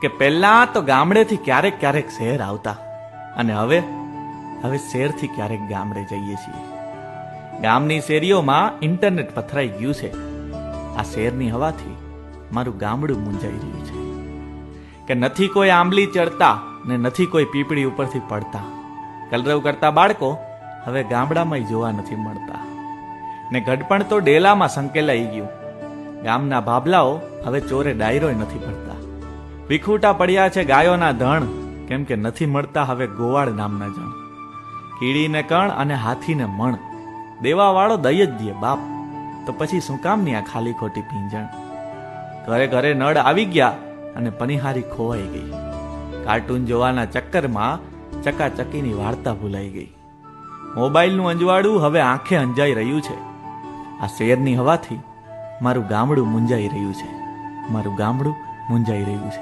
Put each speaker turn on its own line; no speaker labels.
કે પહેલા તો ગામડેથી ક્યારેક ક્યારેક શહેર આવતા અને હવે શહેરથી ક્યારેક ગામડે જઈએ છીએ. ગામની શેરીઓમાં ઇન્ટરનેટ પથરાઈ ગયું છે. આ શહેરની હવાથી મારું ગામડું મૂંઝાઈ રહ્યું છે કે નથી કોઈ આંબલી ચડતા ને નથી કોઈ પીપળી ઉપરથી પડતા. કલરવ કરતા બાળકો હવે ગામડામાં જોવા નથી મળતા ને ગઢપણ તો ડેલામાં સંકેલાઈ ગયું. ગામના ભાભલાઓ હવે ચોરે ડાયરોય નથી પડતા. વિખૂટા પડ્યા છે ગાયોના ધણ, કેમ કે નથી મળતા હવે ગોવાળ નામના જણ. કીડીને કણ અને હાથીને મણ, દેવાવાળો દઈ જ દે બાપ, તો પછી શું કામની આ ખાલી ખોટી પીંજણ. ઘરે ઘરે નળ આવી ગયા અને પનિહારી ખોવાઈ ગઈ. કાર્ટૂન જોવાના ચક્કરમાં ચકાચકીની વાર્તા ભૂલાઈ ગઈ. મોબાઈલનું અંજવાળું હવે આંખે અંજાઈ રહ્યું છે. આ શેરની હવાથી મારું ગામડું મૂંઝાઈ રહ્યું છે. મારું ગામડું મૂંઝાઈ રહ્યું છે.